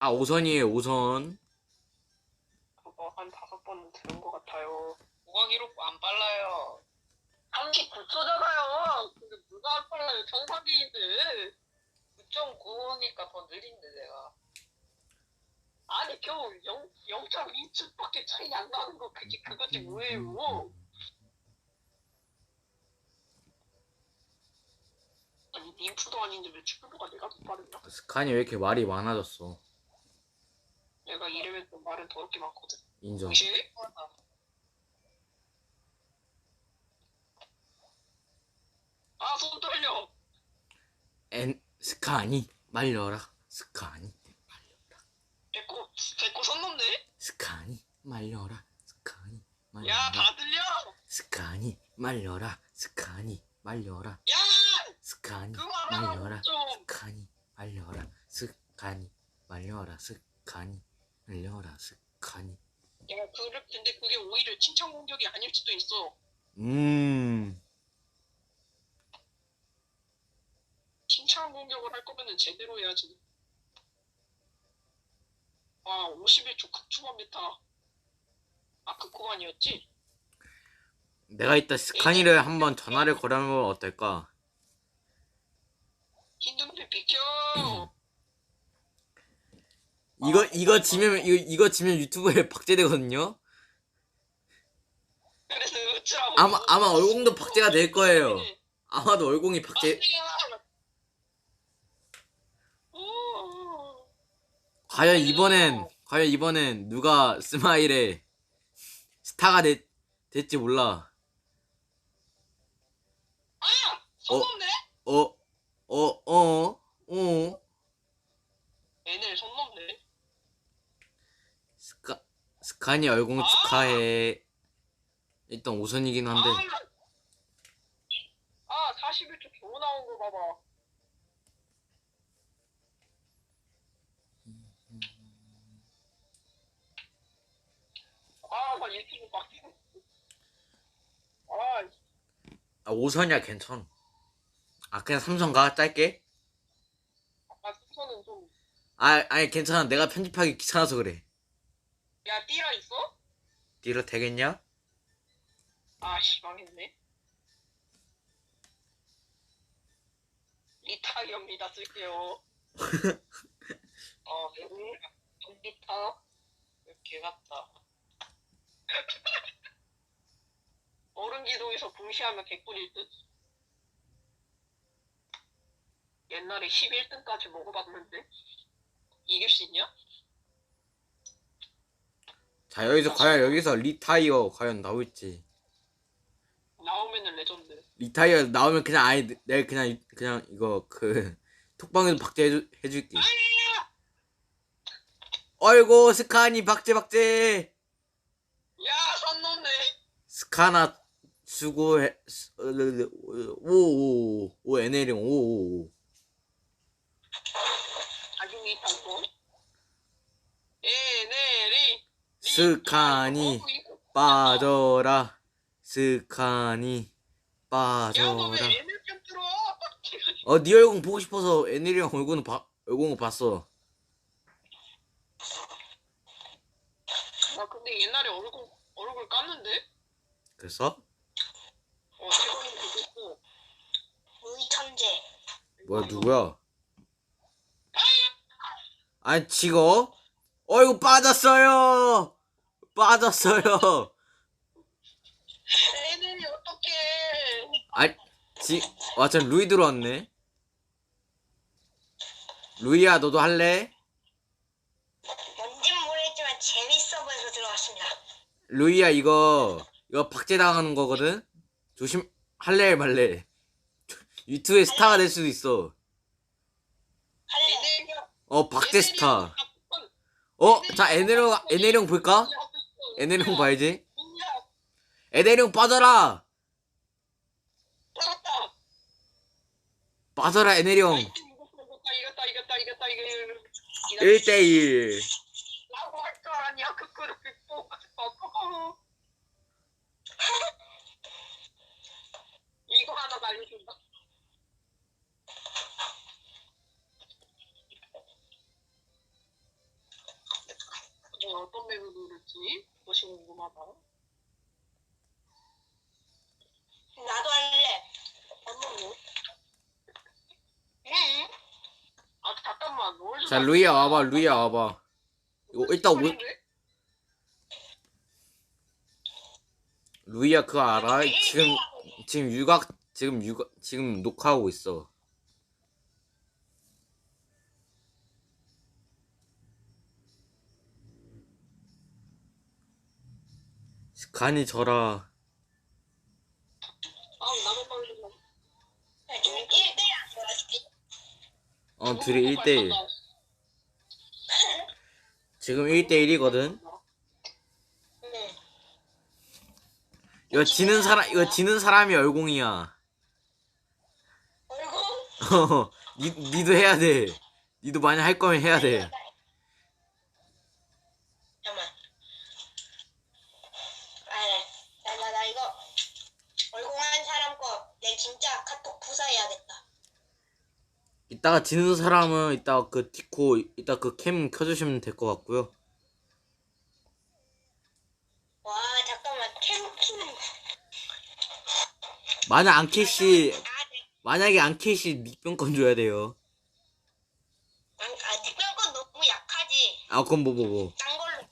아, 5선이에요, 5선. 그거 한 5번 들은 것 같아요. 무광 1호 안 빨라요. 39초잖아요. 근데 누가 안 빨라요? 정상기인데. 9.95니까 더 느린데 내가. 아니 겨우 0.2초밖에 차이 안 나는 거 그것이 뭐예요? 아니 림프도 아닌데 왜 축구부가 내가 더 빠른가? 스칸이 왜 이렇게 말이 많아졌어? 내가 이래면 말은 더럽게 많거든. 인정. 혹시? 아 손 떨려. 스칸이 말려라. 스칸이 말려라. 제거 손 넘네? 스칸이 말려라. 스칸이 말려라. 야 다 들려? 스칸이 말려라. 스칸이 말려라. 야! 스칸이 그만하라고 말려라. 좀. 스칸이 말려라. 스칸이 말려라. 스칸이 말려라. 스칸이. 야 근데 그게 오히려 칭찬 공격이 아닐 수도 있어. 칭찬 공격을 할 거면은 제대로 해야지. 와 51초 극초반 메타. 아 극초반이었지? 내가 이따 스칸이를 한번 전화를 걸어보면 어떨까? 흰둥이 비켜. 이거 지면 유튜브에 박제되거든요. 그래서 어쩌라고. 아마 얼공도 박제가 될 거예요. 아마도 얼공이 박제. 과연 이번엔 누가 스마일의 스타가 될지 몰라. 아! 손 넘네? 얘네 손 넘네? 스칸이 얼공 축하해. 일단 5선이긴 한데. 아 41초 겨우 나온 거 봐봐. 나 유튜브 바뀌고. 5선이야 괜찮아. 그냥 3선 가 짧게. 순서는 좀. 아니 괜찮아. 내가 편집하기 귀찮아서 그래. 야 띠라 있어? 뒤로 되겠냐? 아씨 망했네. 리타이어입니다 쓸게요. 리타. 개같다. 어른기동에서 궁시하면 개꿀일 듯. 옛날에 11등까지 먹어봤는데 이길 수 있냐? 자 여기서 리타이어 과연 나올지. 나오면은 레전드. 리타이어 나오면 그냥 내가 그냥 이거 톡방에도 박제해줄게. 어이구 스카니 박제. 야 선 넘네. 스카나 수고해. 오 NL형 오. 자중이 tanto. 에네리. 스카니 빠져라. 스카니 야 너 빠져라. 왜 에넬 좀 들어? 네 얼굴 보고 싶어서 NL형 얼굴은 봤어. 나 근데 옛날에 얼굴 깠는데? 그래서? 최고인 그거. 의천재. 뭐야 누구야? 아니 지금 어이구 빠졌어요. 에넬이 어떡해. 전 루이 들어왔네. 루이야 너도 할래? 뭔진 모르겠지만 재밌어 보여서 들어왔습니다. 루이야 이거 박제당하는 거거든? 조심. 할래 말래. 유튜브에 스타가 될 수도 있어. 할래. 박제 스타. 자 에네령 볼까? 에네령 봐야지. 에네령 빠져라. 빠져라 에네령. 이겼다. 1대1. 라고 할 줄 알았냐 그 그룹 이거 하나 날려준다. 그랬지? 그것이 궁금하다. 나도 할래. 한번 응. 아 잠깐만 롤 자, 루이야 와봐, 루이야 와봐. 이거 일단 루이야 그거 알아? 지금 녹화하고 있어. 간이 져라. 아 나도 빨리 지금 1대1 좋아하시지? 둘이 1대1. 지금 1대1이거든. 응. 이거 지는 사람이 얼공이야. 얼굴? 니도 해야 돼. 니도 만약 할 거면 해야 돼. 잠깐만. 나 이거 얼공한 사람 거 내 진짜 카톡 부사해야겠다. 이따가 지는 사람은 이따 그 디코 이따 그 캠 켜주시면 될 것 같고요. 와 잠깐만 캠킨. 만약에 안 캐시 닉병권 줘야 돼요. 뒷변권 너무 약하지. 아 그럼 뭐. 딴 걸로.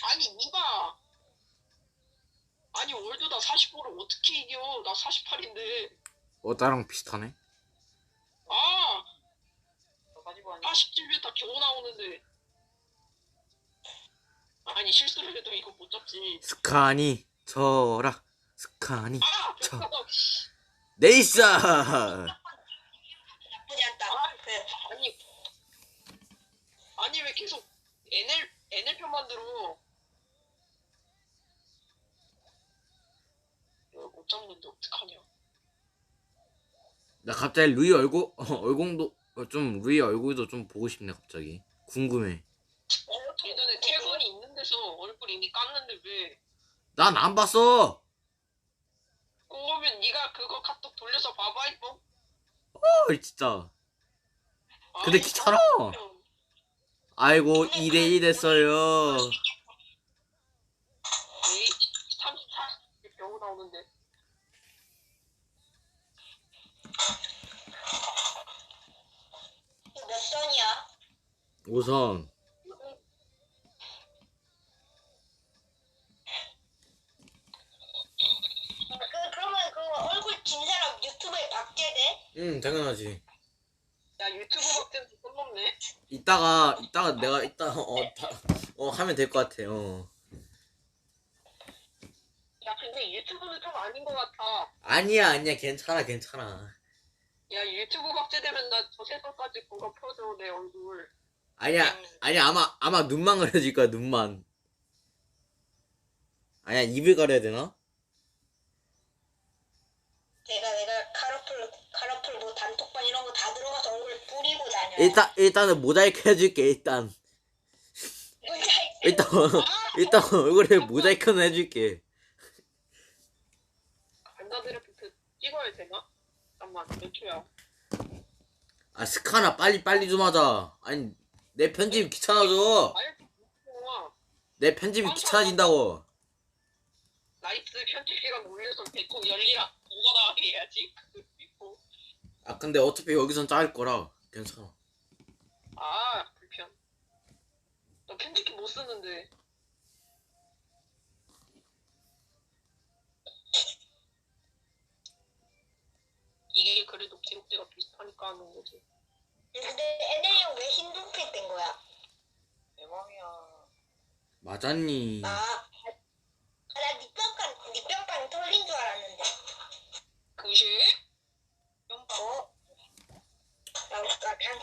아니 이봐 아니 월드 나 45를 어떻게 이겨 나 48인데 나랑 비슷하네. 아 너 가지고 아니 40쯤에 다 겨우 나오는데 아니 실수를 해도 이거 못 잡지 스카니 져라. 스카니 아 저 잠깐만 네이스. 나쁘지 않다. 네. 아니 왜 계속 NL표 만들어 이거 못 잡는데 어떡하냐 나 갑자기 루이 얼공도 루이 얼굴도 좀 보고 싶네 갑자기. 궁금해. 예전에 태건이 있는 데서 얼굴 이미 깠는데 왜 난 안 봤어. 그러면 네가 그거 카톡 돌려서 봐봐 이거 진짜. 근데 귀찮아. 아이고 2대2 됐어요. 34 겨우 나오는데 이거 몇 선이야? 5선. 그러면 그 얼굴 진 사람 유튜브에 박제돼? 응 당연하지. 야 유튜브 박제도 손 넘네 이따가 내가 하면 될 것 같아. 야 근데 유튜브는 좀 아닌 것 같아 아니야 괜찮아. 야 유튜브 박제되면 나 저 세상까지 그거 펴줘 내 얼굴 아니야 아마 눈만 가려질 거야 눈만. 아니야 입을 가려야 되나? 내가 카라풀 뭐 단톡방 이런 거 다 들어가서 얼굴 뿌리고 다녀. 일단은 모자이크 해줄게 일단. 일단 얼굴에 모자이크는 해줄게. 간다드래프트 찍어야 되나? 잠깐만 몇 초야 아 스카나 빨리 좀 하자. 아니 내 편집 귀찮아져. 아예 좀 무서워 내 편집이 귀찮아진다고. 나이스 편집 시간 올려서 됐고 열리라 뭐가 나가게 해야지 아 근데 어차피 여기선 자를 거라 괜찮아. 아 불편 나 편집기 못 쓰는데 이게 그래도 기록대가 비슷하니까 하는 거지 근데 NA 형왜 흰둥빛 된 거야? 내 맘이야. 맞았니? 나 닉변판 털린 줄 알았는데. 그시? 어? 나 그냥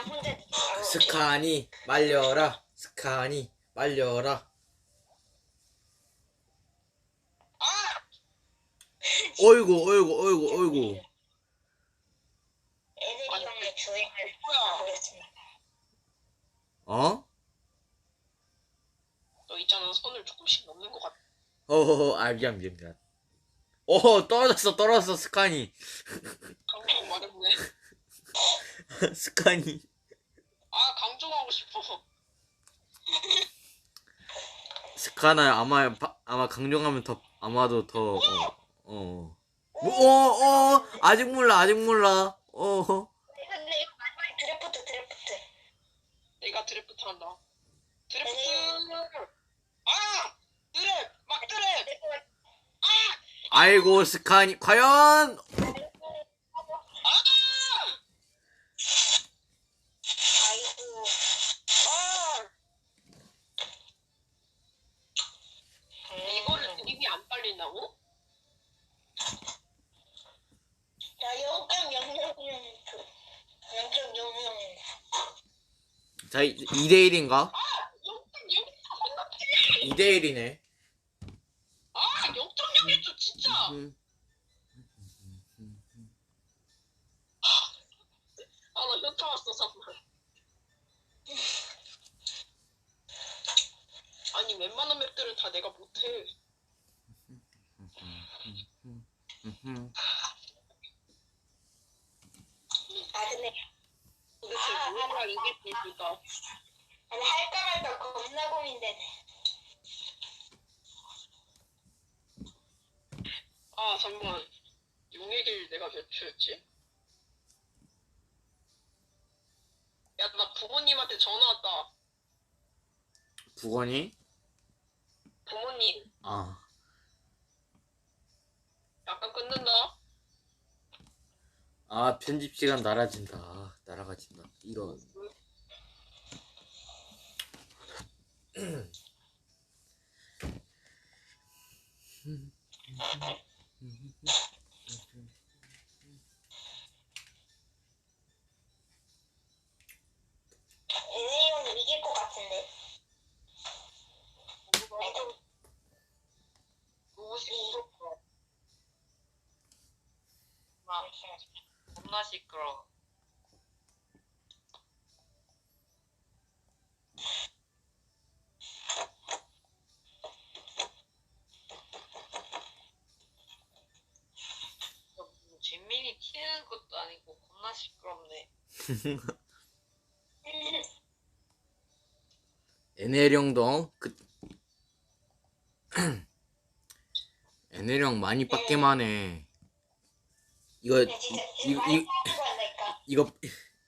혼자 닉변. 스카니 말려라. 스카니 말려라. 아! 어이구. NA 형의 주행을 뭐야 보겠습니다. 어? 너 있잖아 선을 조금씩 넘는 것 같아 미안. 떨어졌어 스카니. 강조 말해보네 스카니. 아 강조하고 싶어 스카나 아마 강종하면 더 아마도 더 아직 몰라 근데 이거 마지막에 드래프트. 내가 드래프트 한다. 드래프트. 네. 아! 드랩! 막 드랩! 아이고 스카니 과연 아이고. 아! 이거를 드립이 안 빨린다고? 나 0.000. 0.00. 자 2대1인가? 아! 0.0 2대1이네 아! 0.01초 진짜! 아, 나 현타 왔어, 잠깐만. 아니, 웬만한 맵들은 다 내가 못해. 근데 도대체 뭐라 이길 수 있을까? 아니 할까 말까 겁나 고민되네. 아, 잠깐만. 용의 길 내가 몇 초였지? 야, 나 부모님한테 전화 왔다. 부건이? 부모님, 아 약간 끊는다. 편집 시간 날아가진다 이런 얘네 형이 이길 것 같은데. 너무 시끄럽다. 겁나 시끄러워. 잼민이 튀는 것도 아니고 겁나 시끄럽네. 에네령도 에네령 많이 빡게만 해 이거 진짜 이거 많이 빠지고 한다니까.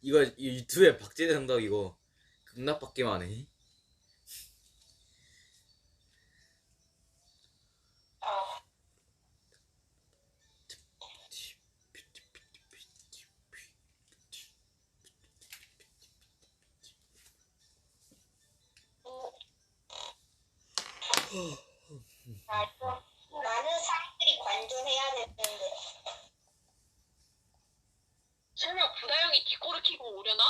이거 유튜브에 박제된다 이거 겁나 빡게만 해 많은 사람들이 관전해야 되는데. 설마 부다형이 뒷골을 키고 오려나?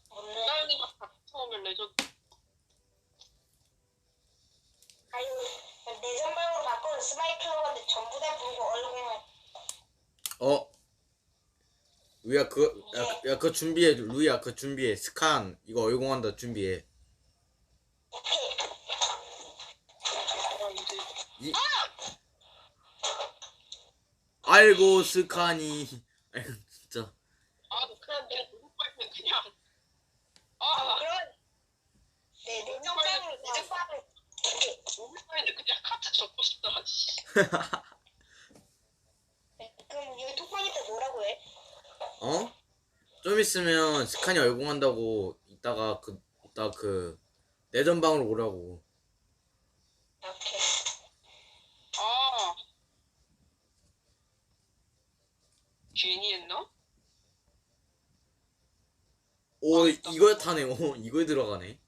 부다형이 막 처음에 레전드. 아유, 내 전방으로 바꿔서 스마이클러인데 전부 다 보고 얼굴만. 루이야 그거 준비해 루이야 그거 준비해 스칸 이거 얼공한다 준비해 오케이. 이제 아이고 스칸이 아이고 진짜 아, 그냥 내가 누구 빨면 그냥. 아, 그럼 내 전방으로. 오케이. 누구 빨면 그냥 카트 접고 싶다. 씨. 그럼 여기 톡방이 때 뭐라고 해? 좀 있으면 스칸이 얼공한다고 이따 그 내전방으로 오라고 오케이. 아, 괜히 했나? 오 이거 타네 이거에 들어가네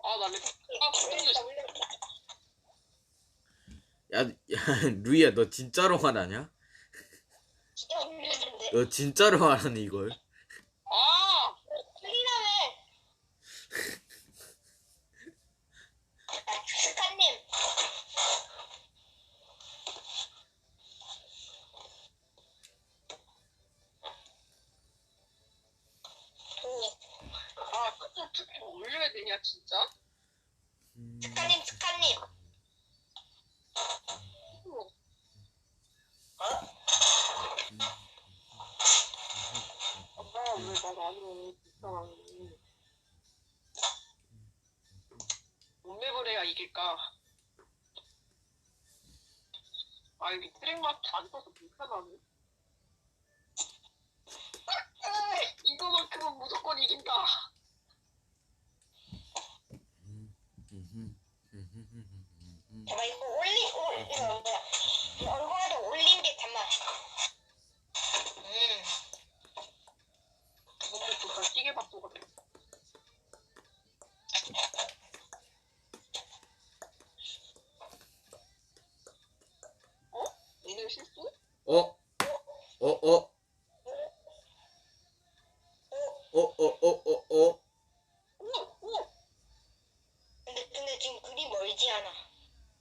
아, 나 렉. 아, 그런데 야 루이야 너 진짜로 말하냐? 진짜 힘들던데. 너 진짜로 말하네 이걸 아, 틀리라며. 스카님. 아, 카트 투표 올려야 되냐 진짜? 스카님. 엄마가 왜 나가 아니오. 불쌍하네. 뭔 맵을 해야 이길까? 아, 여기 트랙마트 안 써서 불편하네. 이거만큼은 무조건 이긴다. 잠깐 이거 이거 뭐야? 이 얼굴에도 올린 게 잠만. 뭔데 또다 시계밥도가 돼. 어? 얘네 실수? 어? 어? 어? 어? 오! 근데 지금 그리 멀지 않아.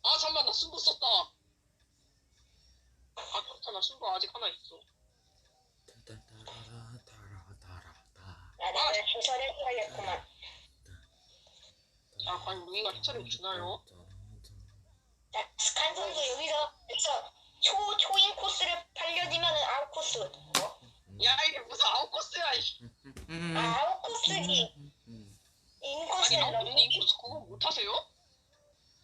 아, 잠깐만, 나 순도 썼다. 아, 괜찮아. 순도 아직 하나 있어. 내가 해설을 해야겠구만. 아, 과연 루이가 해처리 주나요? 자, 스칸 선수 여기서 초인 코스를 팔려지면은 아웃 코스. 야, 이게 무슨 아웃코스야, 이씨. 아웃 코스지. 인 코스. 아니, 아웃코스 인코스 그거 못하세요?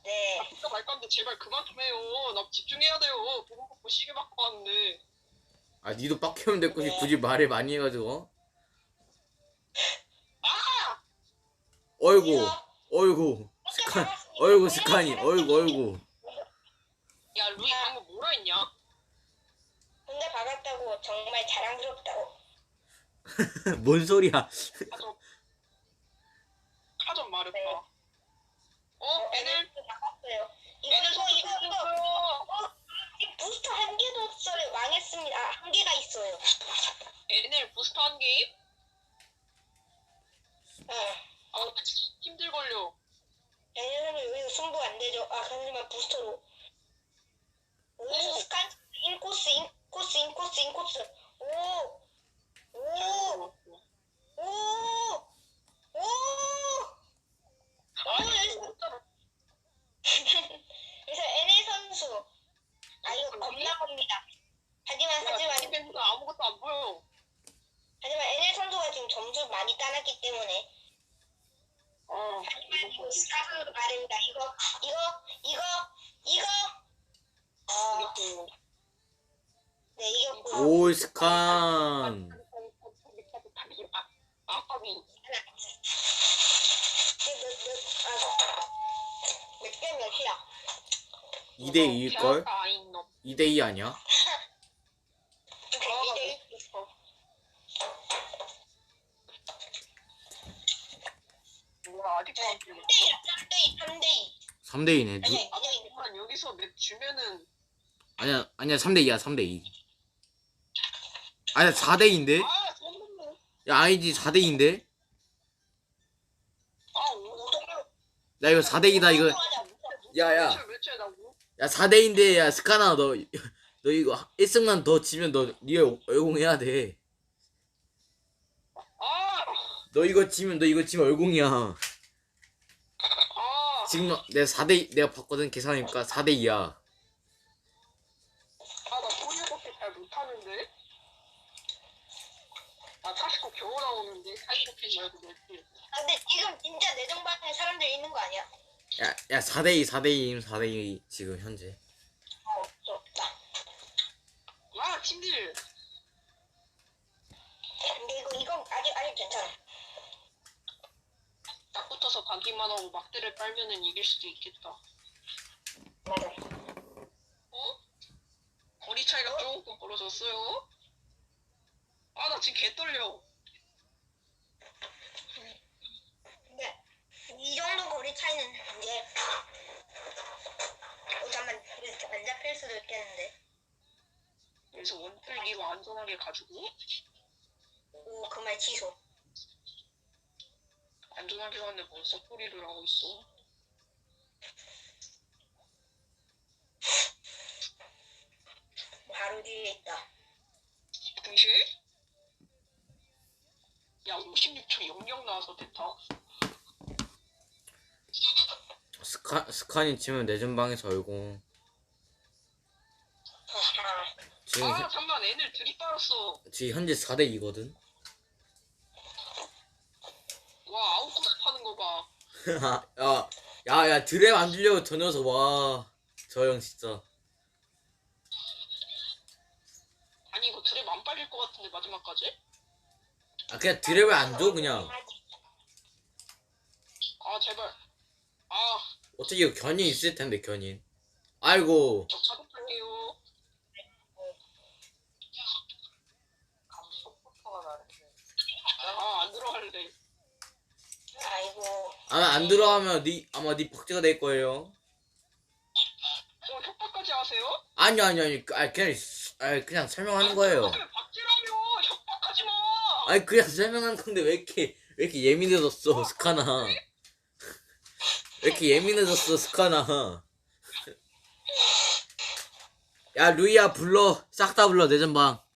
네. 아, 진짜 말건데 제발 그만 좀 해요. 나 집중해야 돼요. 보고 먹고 시계 받고 왔는데. 아 니도 빡해면 될 것이 굳이 말을 많이 해가지고. 아! 어이구 스칸이 어이구. 야, 루이 방금 뭐라 했냐? 혼자 박았다고 정말 자랑스럽다고. 뭔 소리야? 카전 말했다. 네. 애들 박았어요. 애들 이거 속였어요. 지금 부스터 한 개도 없어요. 망했습니다. 아, 한 개가 있어요. 애들 부스터 한 게임? 아, 힘들걸요. 얘네들은 여기서 승부 안 되죠. 아, 하지만 부스터로. 오, 스칸 인코스. 오. 아니, 진짜로. 그래서 NA 선수. 아, 이거 겁나 겁니다. 하지만 이벤트가 아무것도 안 보여. NA 선수가 지금 점수 많이 따놨기 때문에. 하지만 이거 스카 선수 말입니다. 이거. 이겼고. 네, 이겼고. 오 스칸. 아깝이. 몇대 몇이야? 2대2일걸? 아인 너. 2대2 아니야? 뭐야, 아직도 안 풀려. 3대2. 3대2네. 아니, 정말 여기서 맵 주면은. 아니야 3대2야 3대2. 아니야 4대2인데? 아, 손놈네. 야 아니지 4대2인데? 아, 오동료. 야 이거 4대2다 이거. 야야 몇초야 나 뭐? 야 4대2인데 야 스카나 너 이거 1승만 더 치면 너 리얼 얼공해야 돼. 아! 너 이거 치면 얼공이야. 아! 지금 내가 4대2 내가 봤거든 계산하니까 4대2야. 아, 나 소리밖에 잘 못하는데? 아, 49 겨우 나오는데? 49핀 말고 몇 근데 지금 진짜 내정방에 사람들 있는 거 아니야? 야 4대2 지금 현재. 없다. 와, 팀들! 근데 이거 아직 괜찮아. 딱 붙어서 가기만 하고 막대를 빨면은 이길 수도 있겠다. 맞아. 어? 거리 차이가 조금 벌어졌어요? 아, 나 지금 개 떨려. 근데 이 정도 거리 차이는 이제 잠깐만 이렇게 안 잡힐 수도 있겠는데. 여기서 원풀기로 안전하게 가지고 오, 그 말 취소. 안전하게 가는데 뭔 썩소리를 하고 있어. 바로 뒤에 있다. 동시에? 야, 56초 00 나와서 됐다. 스칸이 치면 내 전방에서 얼공. 지금 아, 잠깐 애들 들이빨았어. 지금 현재 4대2거든. 봐. 야, 드랩 안 주려고 저 녀석, 와. 저 형 진짜. 아니 이거 드랩 안 빨릴 것 같은데 마지막까지? 아, 그냥 드랩을 안 줘, 그냥. 아 제발. 아, 어차피 이거 견인 있을 텐데, 견인. 아이고. 저 가독할게요. 감속부터가 다른데. 아, 안 들어갈래. 아이고. 아마 안 들어가면 아마 네 박제가 될 거예요. 협박까지 하세요? 아니. 그냥 설명하는 거예요. 박지라며 협박하지 마. 아니, 그냥 설명하는 건데 왜 이렇게 예민해졌어, 스카나. 왜 이렇게 예민해졌어, 스카나. 야, 루이야, 불러. 싹 다 불러, 내 전방.